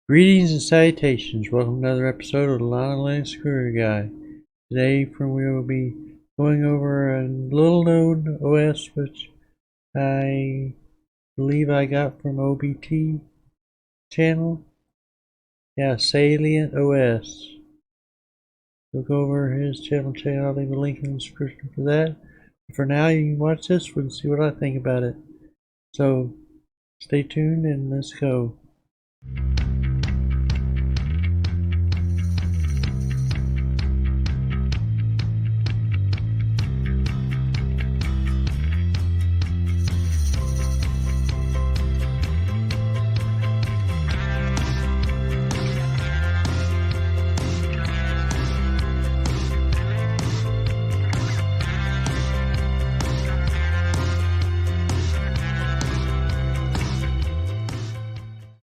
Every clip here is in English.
Greetings and salutations. Welcome to another episode of the Linux Guru Guy. Today we will be going over a little known OS which I believe I got from OBT channel. Yeah, Salient OS. We'll go over his channel. I'll leave a link in the description for that. But for now, you can watch this one and see what I think about it. So stay tuned and let's go.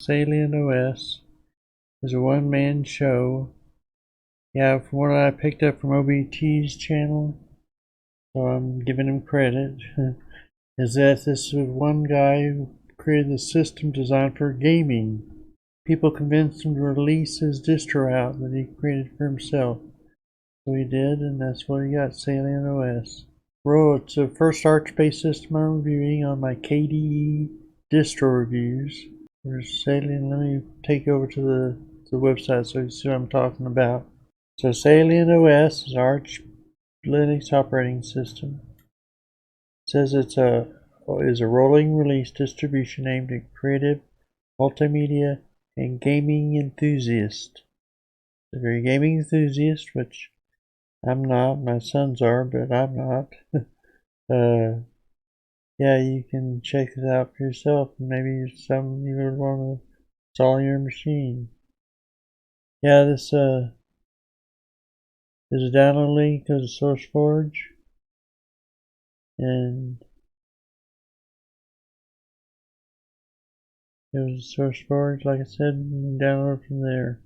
Salient OS is a one-man show. Yeah, from what I picked up from OBT's channel, so I'm giving him credit, is that this was one guy who created the system designed for gaming. People convinced him to release his distro out that he created for himself. So he did, and that's what he got, Salient OS. Bro, it's the first Arch-based system I'm reviewing on my KDE Distro reviews. There's Salient. Let me take you over to the website so you see what I'm talking about. So Salient OS is Arch Linux operating system. It says it's a rolling release distribution aimed at creative, multimedia, and gaming enthusiasts. If you're a gaming enthusiast, which I'm not, my sons are, but I'm not. Yeah, you can check it out for yourself. Maybe some you would want to install on your machine. Yeah, this is a download link to the SourceForge, and it was SourceForge, like I said, you can download from there.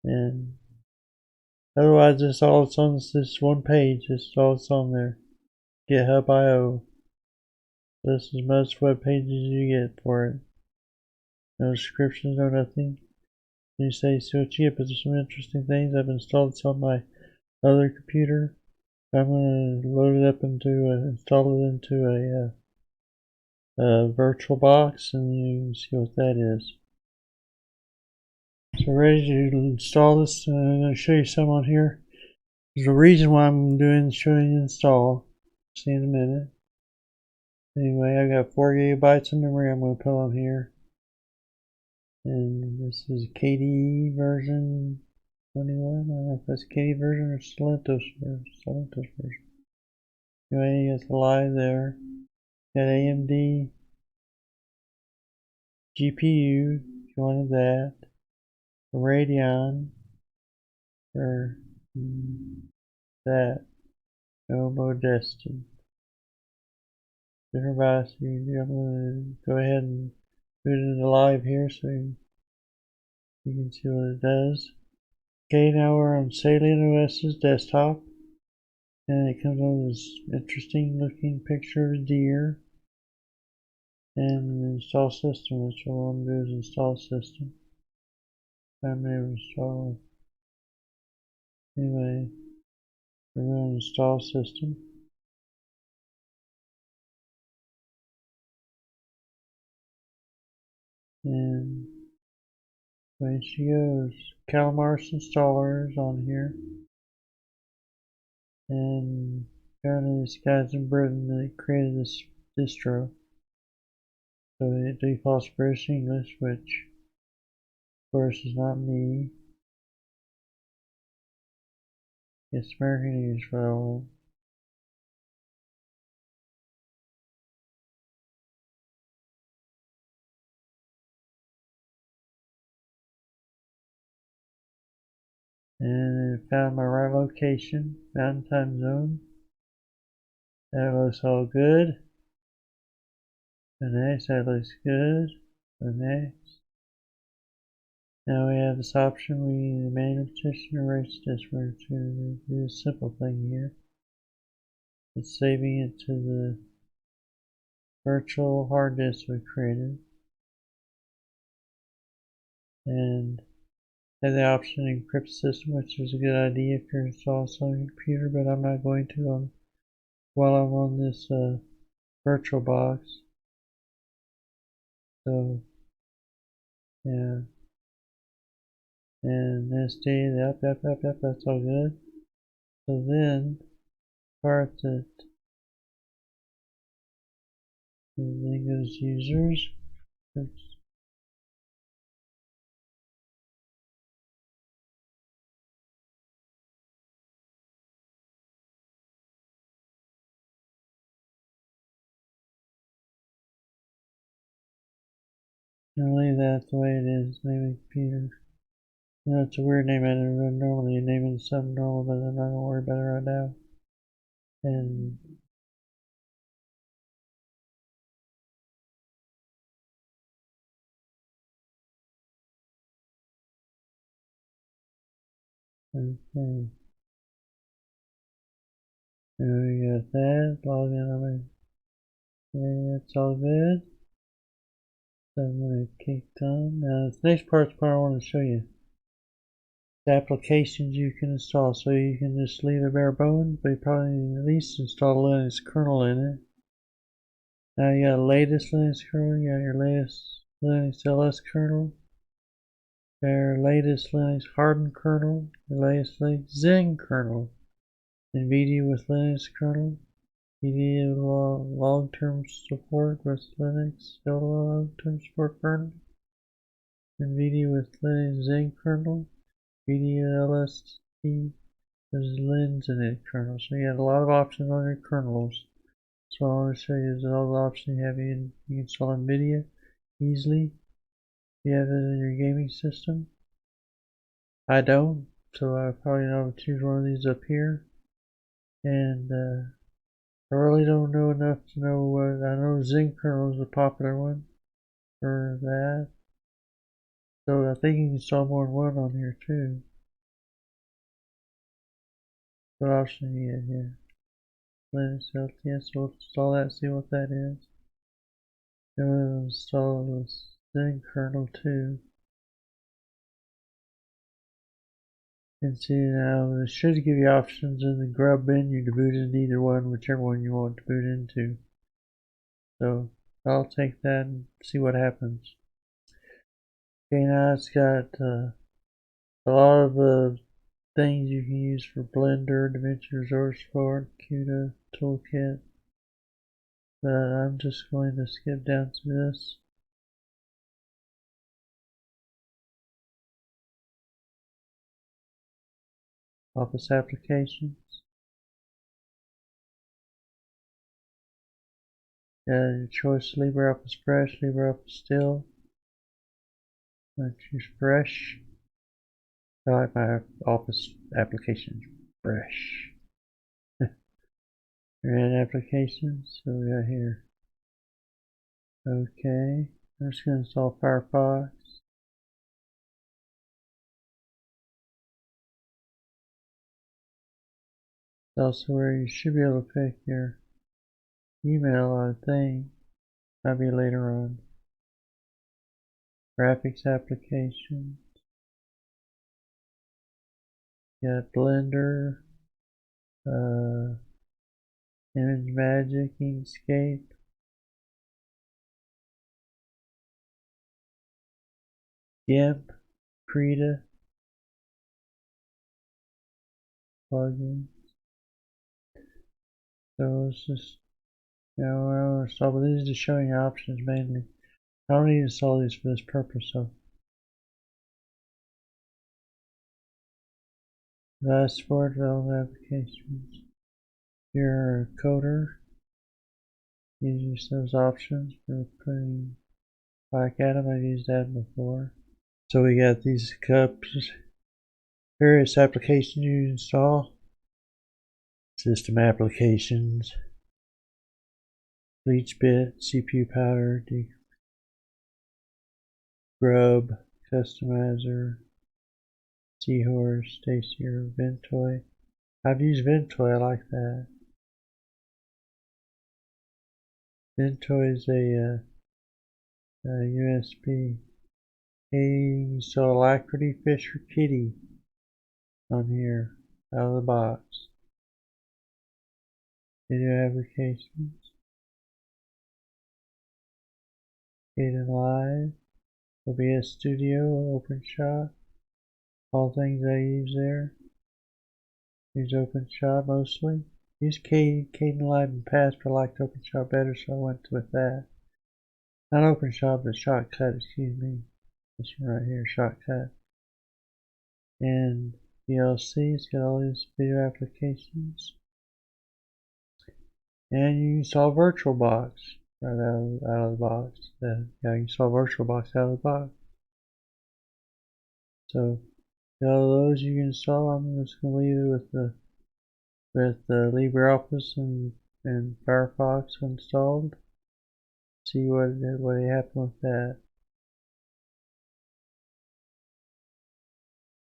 And otherwise, it's on this one page. It's all that's on there. GitHub.io. This is most web pages you get for it. No descriptions, no nothing. You say, see what you get, but there's some interesting things. I've installed this on my other computer. I'm going to load it up install it into a virtual box, and you can see what that is. So ready to install this. I'm going to show you some on here. There's a reason why I'm showing you install. See in a minute. Anyway, I got 4 gigabytes of memory I'm going to put on here. And this is KDE version 21. I don't know if that's KDE version or Salentos version. Anyway, you got the live there. Got AMD GPU, if you wanted that. Radeon for that. No Modestin. Different bias. I'm going to go ahead and put it into live here so you can see what it does. Okay, now we're on Salient OS's desktop. And it comes with this interesting looking picture of a deer. And install system, which I want to do is install system. I'm going to install. Anyway, we're going to install system. And away she goes. Calamar's installer is on here. And apparently this guy's in Britain that created this distro. So it defaults British English, which of course is not me. It's American English, well. And it found my right location, mountain time zone. That looks all good. The next, that looks good. The next. Now we have this option, we need a manual petition erase this. We're going to do a simple thing here. It's saving it to the virtual hard disk we created. and have the option to encrypt system, which is a good idea if you're installing on your computer, but I'm not going to while I'm on this virtual box. So yeah, and SD, yep, that's all good. So then part that then goes users. Oops. I'll leave that the way it is. Name of computer. You know, it's a weird name. I don't normally name it something normal, but I'm not gonna worry about it right now. And okay, so we got that. Log in on my. Okay, that's all good. So I'm gonna kick done. Now the next part's the part I want to show you. The applications you can install. So you can just leave a bare bones, but you probably at least install a Linux kernel in it. Now you got the latest Linux kernel, you got your latest Linux LS kernel, your latest Linux hardened kernel, your latest Linux Zen kernel, NVIDIA with Linux kernel, NVIDIA long-term support with Linux long-term support kernel, NVIDIA with Linux Zen kernel, NVIDIA LST with Linux in it kernel. So you have a lot of options on your kernels. So I want to show you all the options you have. You can install NVIDIA easily. You have it in your gaming system. I don't, so I probably know to choose one of these up here. And I really don't know enough to know what. I know Zen kernel is a popular one for that. So I think you can install more than one on here too. What option you get here? Linux LTS. We'll install that. See what that is. Then we'll install the Zen kernel too. And see now, it should give you options in the grub menu to boot into either one, whichever one you want to boot into. So I'll take that and see what happens. Okay, now it's got a lot of things you can use for Blender, DaVinci Resource Support, CUDA, Toolkit. But I'm just going to skip down to this. Office applications. Your choice: LibreOffice Fresh, LibreOffice Still. I choose Fresh. I like my Office applications fresh. Red applications. So we got here. Okay. I'm just going to install Firefox. It's also where you should be able to pick your email, I think. Might be later on. Graphics applications. You got Blender, ImageMagick, Inkscape, GIMP, Krita, plugins. So it's just, you know, I don't install, but these are just showing you options mainly. I don't need to install these for this purpose, so. Device support development applications. You're a coder. You use those options for putting like Atom. I've used that before. So we got these cups, various applications you install. System applications, BleachBit, CPU powder, Grub, Customizer, Seahorse, Stacier, Ventoy. I've used Ventoy, I like that. Ventoy is a USB Okay, you saw Alacrity Fish or Kitty on here out of the box. Video applications. Kden Live. OBS Studio, OpenShot. All things I use there. Use OpenShot mostly. Used Kden Live in the past, but I liked OpenShot better, so I went with that. Not OpenShot, but Shotcut, excuse me. This one right here, Shotcut. And DLC, it's got all these video applications. And you install VirtualBox right out of the box. Yeah, you install VirtualBox out of the box. So all those you can install. I'm just gonna leave it with the LibreOffice and Firefox installed. See what happened with that.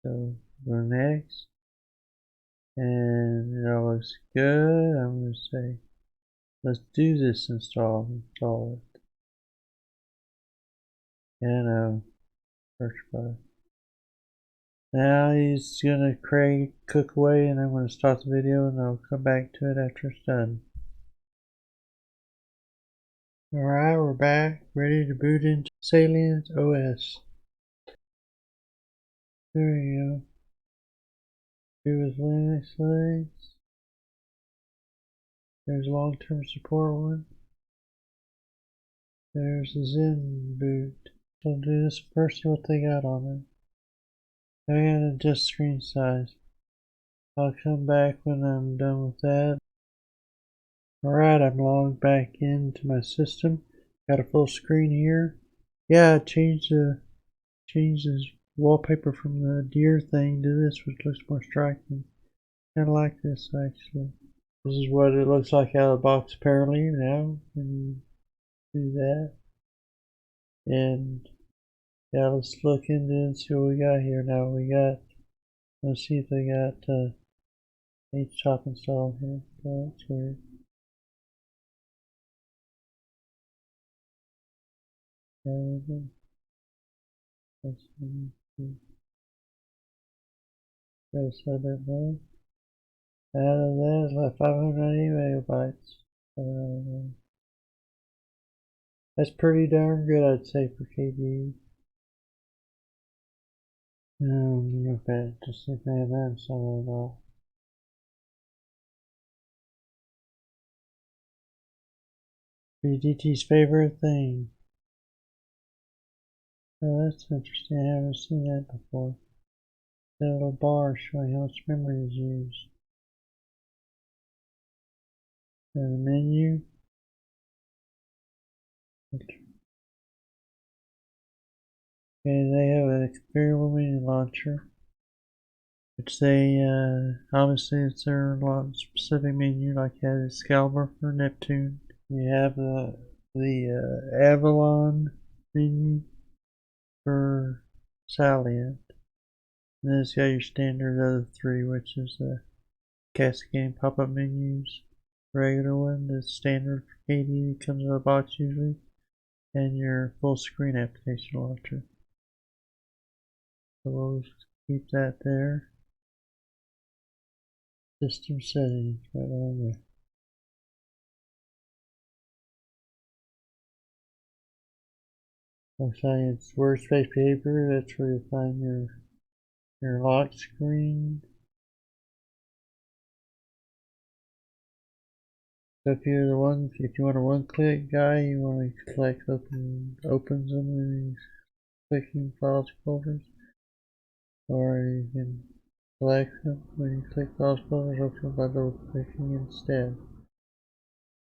So go next, and it all looks good. I'm gonna say, let's do this install it. And search button. Now he's gonna cook away, and I'm gonna stop the video, and I'll come back to it after it's done. Alright, we're back, ready to boot into Salient OS. There you go. Do with Linux links. There's long-term support one. There's the Zen boot. So I'll do this first, see what they got on it. I gotta adjust screen size. I'll come back when I'm done with that. Alright, I'm logged back into my system. Got a full screen here. Yeah, I changed this wallpaper from the deer thing to this, which looks more striking. Kinda like this actually. This is what it looks like out of the box apparently now when you do that. And yeah, let's look into it and see what we got here now. Let's see if they got HTOP installed here. Oh, that's weird. Let's set a bit more. Out of that is like 590 megabytes. That's pretty darn good, I'd say, for KDE. Look at it, just see if they have that installed at all. BDT's favorite thing. Oh, that's interesting. I haven't seen that before. That little bar showing how much memory is used. And the menu. Okay, they have a configurable menu launcher, which they obviously it's their specific menu, like that is Excalibur for Neptune. You have the Avalon menu for Salient. And then it's got your standard other three, which is the cascading pop-up menus, regular one, the standard for KDE comes in a box usually, and your full screen application launcher. So we'll keep that there. System settings right on there. Looks like it's workspace behavior. That's where you find your lock screen. So if you want a one-click guy, you want to select opens them and clicking files folders, or you can select them when you click files folders, open by double clicking instead.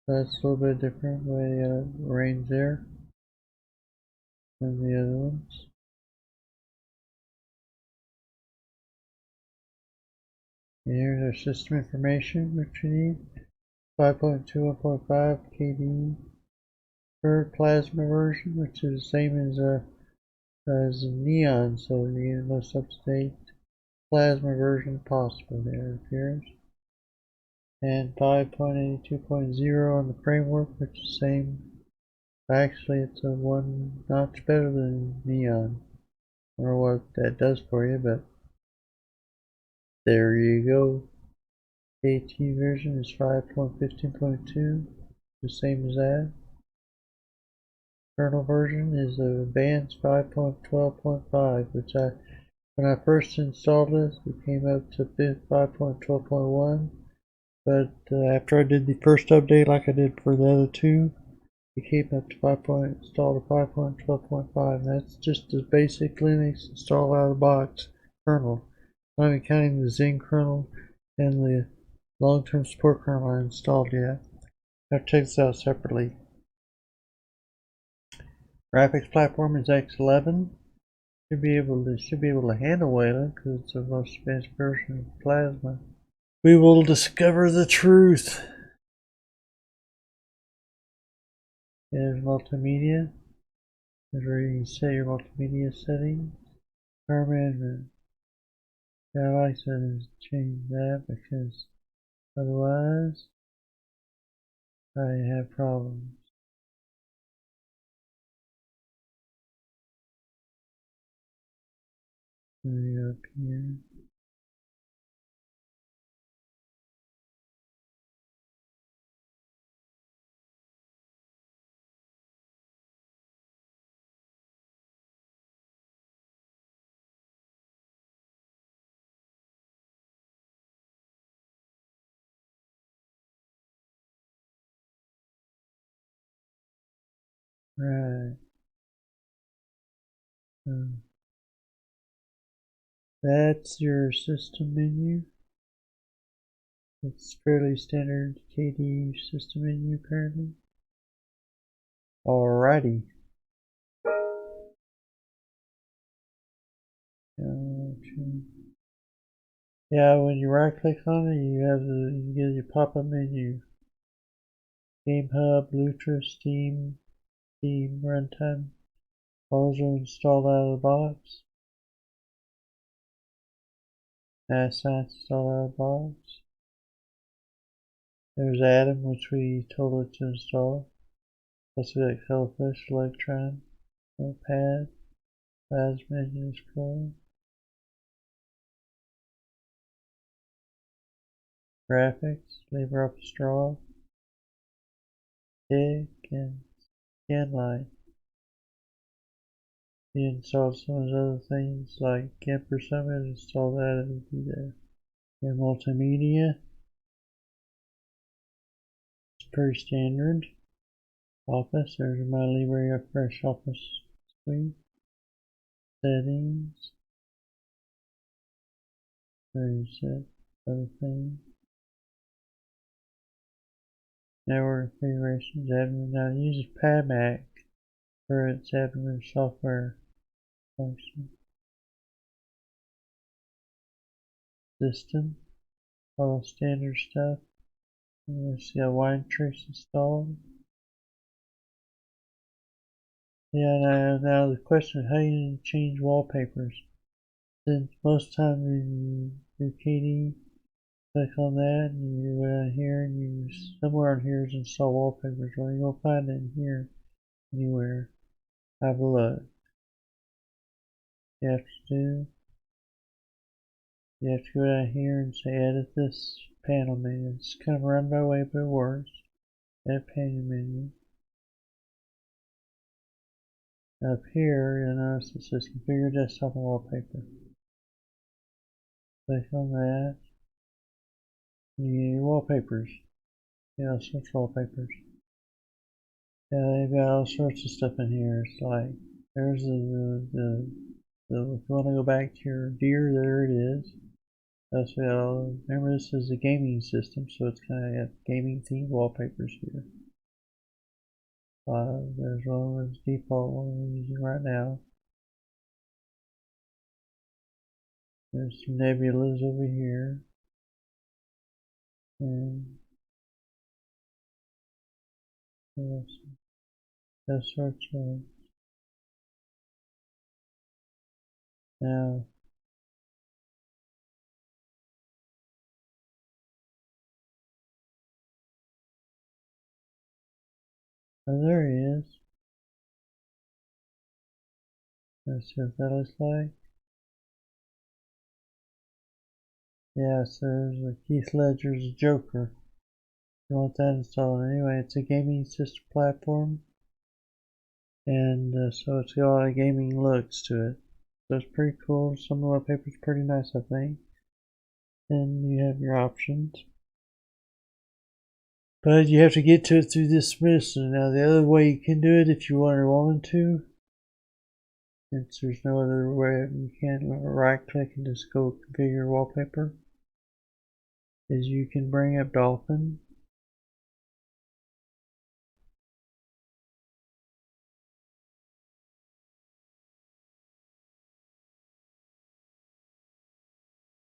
So that's a little bit different way to arrange there than the other ones. And here's our system information, which we need. 5.2, 1.5 KDE per Plasma version, which is the same as Neon, so you need the most up-to-date Plasma version possible there, it appears. And 5.82.0 on the framework, which is the same. Actually, it's a one notch better than Neon. don't know what that does for you, but there you go. AT version is 5.15.2, the same as that. Kernel version is the advanced 5.12.5, which when I first installed this, it came up to 5.12.1, but after I did the first update like I did for the other two, it came up to installed to 5.12.5, and that's just the basic Linux install out of the box kernel. Not even counting the Zen kernel and the long-term support kernel I installed yet. I have to check this out separately. Graphics platform is X11. Should be able to handle Wayland because it's the most advanced version of Plasma. We will discover the truth. There's multimedia. There's where you can set your multimedia settings. Power management. Yeah, I like to change that because otherwise I have problems. Let me go up here. Right. That's your system menu. It's fairly standard KDE system menu apparently. Alrighty. Yeah, when you right click on it, you get your pop-up menu. Game Hub, Lutra, Steam, Runtime. All those are installed out of the box. Science installed out of the box. There's Atom, which we told it to install. Plus we got Cuttlefish, Electron, Notepad, Plasma Engine Explorer, Graphics, LibreOffice Draw, Dig, and Scanline. We installed some of those other things like GIMP or something, install that, it'll be there. And multimedia. It's pretty standard. Office, there's my LibreOffice Office suite. Settings. There's other things. Network configurations, admin. Now it uses PAMAC for its admin software function. System, all standard stuff. Let's see how wine trace installed. Yeah, now the question is how you change wallpapers. Since most times when you do KDE, click on that and you go down here and you somewhere on here is install wallpapers. Well, you'll find it in here anywhere. Have a look. You have to go down here and say edit this panel menu. It's kind of run by way, but it works. Edit panel menu. Up here, you'll notice it says configure desktop and wallpaper. Click on that. You get your wallpapers. Yeah, switch wallpapers. Yeah, they've got all sorts of stuff in here. It's like, there's if you want to go back to your deer, there it is. That's remember this is a gaming system, so it's kind of got gaming themed wallpapers here. There's one that's default one we're using right now. There's some nebulas over here. And those sorts of. Now, oh, there he is. Let's see what that looks like. Yeah, so there's Keith Ledger's Joker. You want that installed anyway. It's a gaming system platform, and so it's got a lot of gaming looks to it. So it's pretty cool. Some of the wallpaper's pretty nice, I think. And you have your options. But you have to get to it through dismiss. And now the other way you can do it if you wanted to, since there's no other way you can right click and just go configure wallpaper, is you can bring up Dolphin.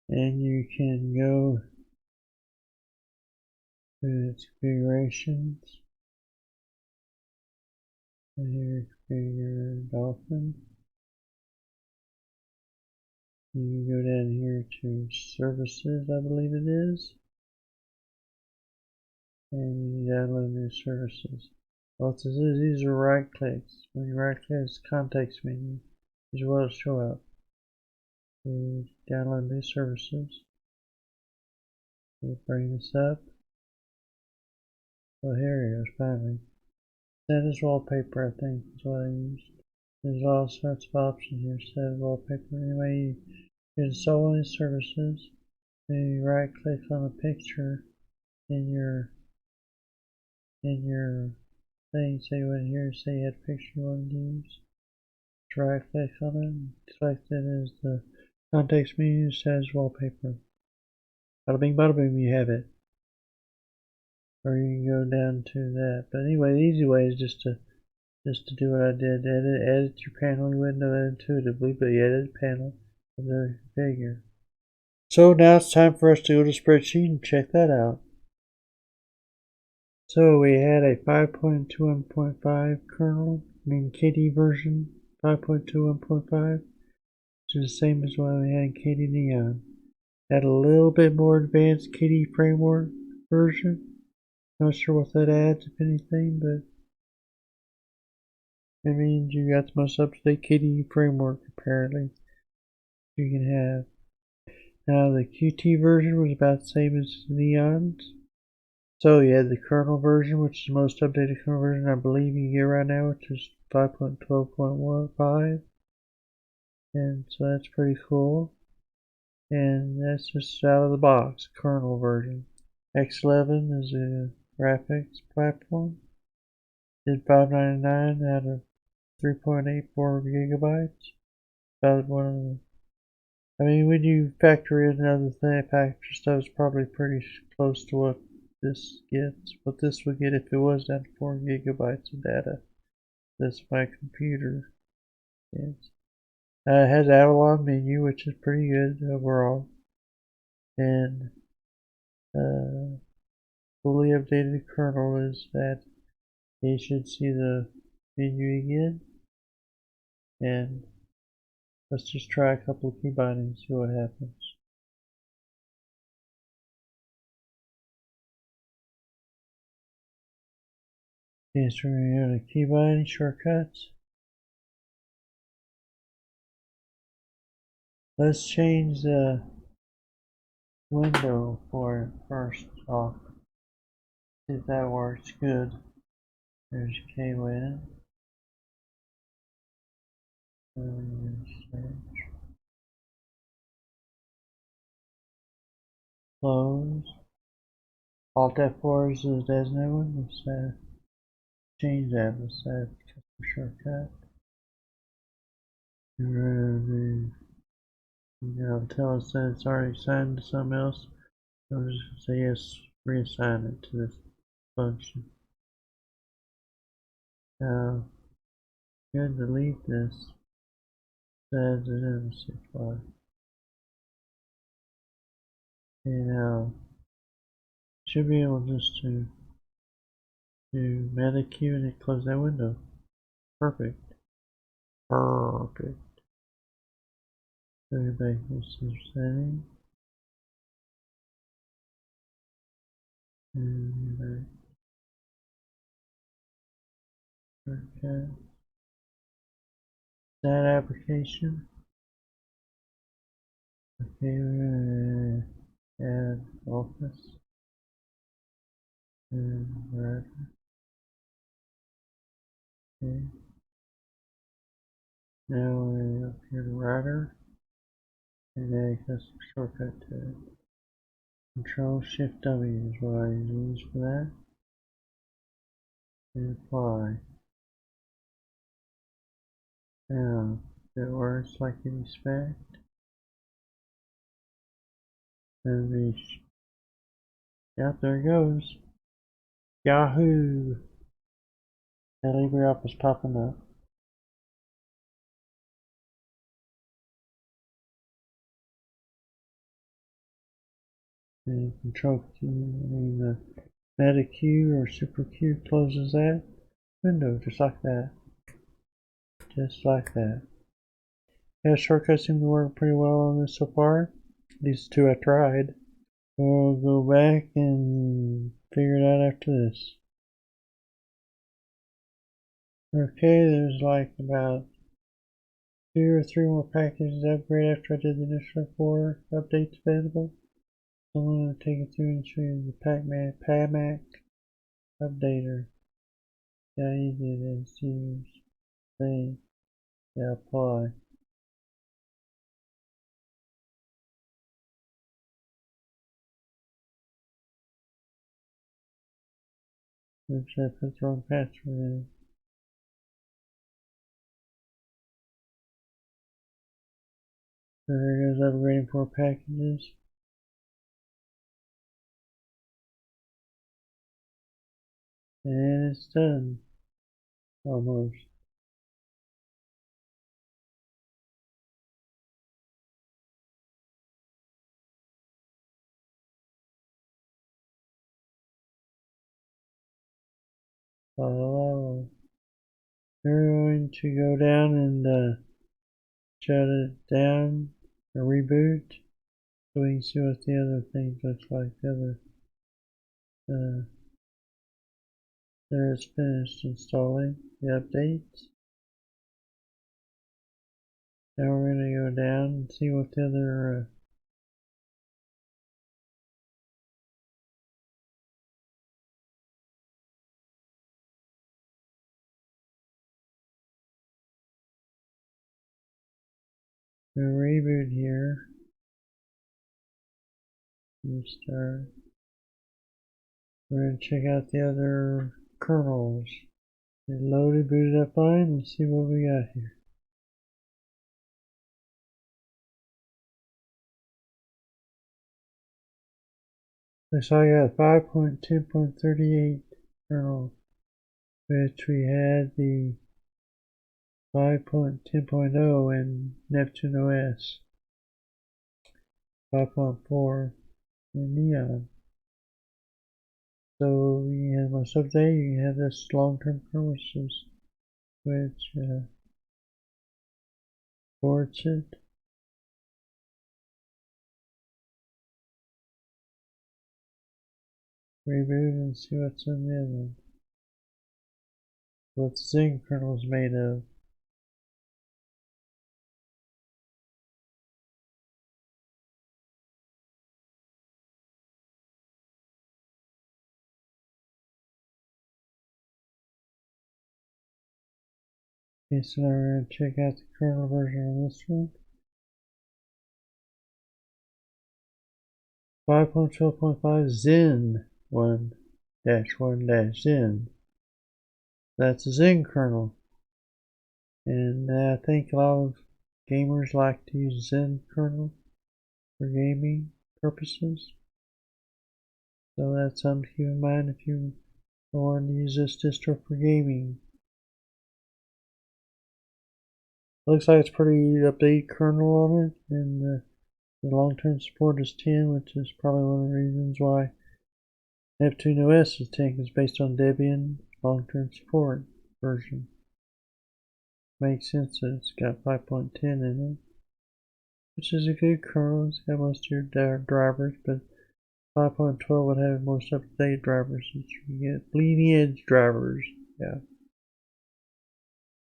And you can go to its configurations. And here, configure Dolphin. You can go down here to services, I believe it is. And you download new services. What this is, these are right clicks. When you right click, it's context menu. These are what will show up. You download new services. We'll bring this up. Oh, here it goes, finally. Status wallpaper, I think, is what I used. There's all sorts of options here. Set wallpaper. Anyway, you install any services. Then you right click on the picture in your thing. Say you went here, say you had a picture you wanted to use. Just right click on it and select it as the context menu. Says wallpaper. Bada bing, bada boom, you have it. Or you can go down to that. But anyway, the easy way is just to do what I did. Edit your panel window intuitively, but you edit the panel of the figure. So now it's time for us to go to spreadsheet and check that out. So we had a 5.21.5 kernel, KDE version 5.21.5, which is the same as what we had in KDE Neon. Had a little bit more advanced KDE framework version. Not sure what that adds, if anything, but it means you got the most up-to-date KDE framework, apparently, you can have. Now, the Qt version was about the same as Neon's. So, you had the kernel version, which is the most updated kernel version I believe you get right now, which is 5.12.15. And so that's pretty cool. And that's just out of the box, kernel version. X11 is a graphics platform. Did $5.99 out of 3.84 gigabytes. About one of the, I mean, when you factor in other factor stuff, it's probably pretty close to what this gets. What this would get if it was down to 4 gigabytes of data. That's my computer gets. It has Avalon menu, which is pretty good overall. And fully updated kernel is that you should see the menu again. And let's just try a couple of key bindings and see what happens. Okay, so we're going to go to key binding shortcuts. Let's change the window for it first off. See if that works good. There's KWin. Close. Alt F4 is the designated one. Let's change that. Let's add custom shortcut. Tell us that it's already assigned to something else. So we're just going to say yes, reassign it to this function. Now, go ahead and delete this. Adds it in the C file. Okay, now should be able just to do meta queue and it close that window. Perfect. Perfect. So go back to setting. And go back. Okay. that application. Okay, we're gonna add Office and Writer. Okay. Now we're up here to Writer, and then a custom shortcut to it. Control Shift W is what I use for that. And apply. Now, if it works like you expect, then we yep, there it goes. Yahoo! That LibreOffice popping up. And Control Q, the Meta Q or Super Q closes that window just like that. Just like that. Yeah, shortcuts seem to work pretty well on this so far. These two I tried. We'll go back and figure it out after this. Okay, there's like about 2 or 3 more packages to upgrade after I did the initial 4 updates available. So I'm going to take you through and show you the PAMAC updater. Yeah, easy it is to use. Save. Yeah, apply. Oops, I put the wrong password in. So there goes upgrading 4 packages. And it's done. Almost. Oh. We're going to go down and shut it down or reboot so we can see what the other thing looks like. The other, there it's finished installing the updates. Now we're going to go down and see what the other reboot here. Restart. We're going to check out the other kernels. It loaded, booted up fine. Let's see what we got here. So I got 5.10.38 kernel, which we had the 5.10.0 in Neptune OS, 5.4 in Neon. So you have most update, you have this long-term kernel which supports it. Reboot and see what's in the other one. What Zing kernel is made of. Okay, so now we're going to check out the kernel version on this one. 5.12.5 Zen 1-1-Zen. That's a Zen kernel. And I think a lot of gamers like to use Zen kernel for gaming purposes. So that's something to keep in mind if you want to use this distro for gaming. Looks like it's pretty updated kernel on it, and the long-term support is 10, which is probably one of the reasons why Neptune OS is 10, is based on Debian long-term support version. Makes sense that it's got 5.10 in it, which is a good kernel. It's got most of your drivers, but 5.12 would have most up-to-date drivers that you get. Bleeding edge drivers, yeah.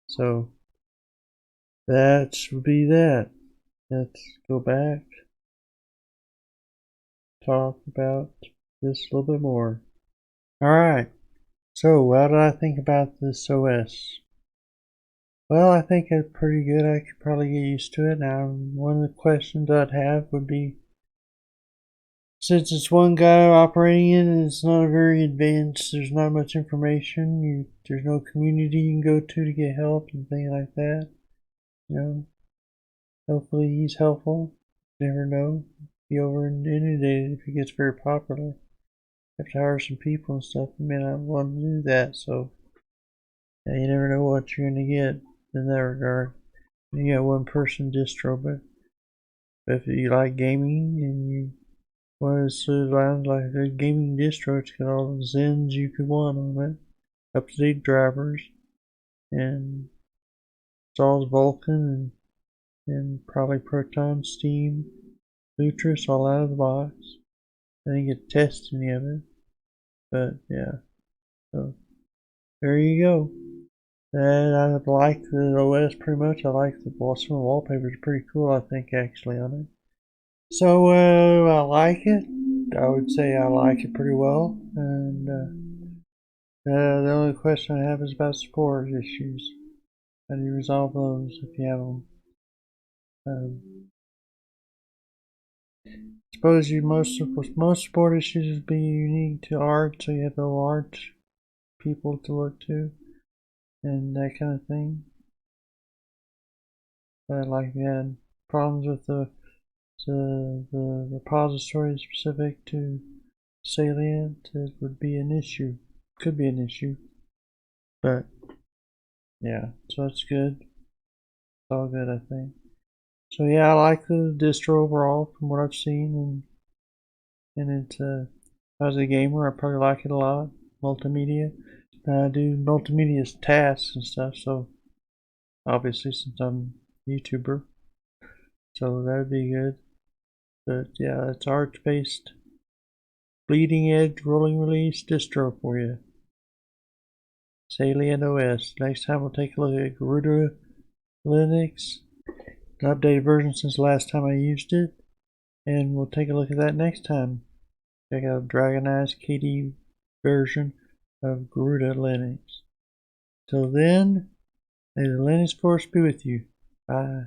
So that would be that. Let's go back, talk about this a little bit more. Alright, so what did I think about this OS? Well, I think it's pretty good. I could probably get used to it. Now, one of the questions I'd have would be, since it's one guy operating it and it's not very advanced, there's not much information, there's no community you can go to get help and things like that. You know, hopefully he's helpful. Never know. Be over and inundated if it gets very popular. Have to hire some people and stuff. You may not want to do that, so yeah, you never know what you're going to get in that regard. You got one person distro, but if you like gaming and you want to surround like a gaming distro, it's got all the Zens you could want on it, up to date drivers, and installs Vulkan and probably Proton, Steam, Lutris all out of the box. I didn't get to test any of it, but yeah, so there you go. And I like the OS pretty much. I like some of the wallpapers are pretty cool, I think, actually, on it. So I like it. I would say I like it pretty well. And the only question I have is about support issues. How do you resolve those if you have them? Suppose most support issues would be unique to art, so you have the art people to look to and that kind of thing. But like you had problems with the repository specific to Salient, it would be an issue. Could be an issue. But yeah, so that's good. It's all good, I think. So yeah, I like the distro overall from what I've seen, and it's as a gamer, I probably like it a lot. Multimedia. I do multimedia tasks and stuff, so obviously since I'm a YouTuber, so that would be good. But yeah, it's art based, bleeding edge, rolling release distro for you. Salient OS. Next time we'll take a look at Garuda Linux, an updated version since the last time I used it, and we'll take a look at that next time. Check out Dragonized KDE version of Garuda Linux. Till then, may the Linux force be with you. Bye.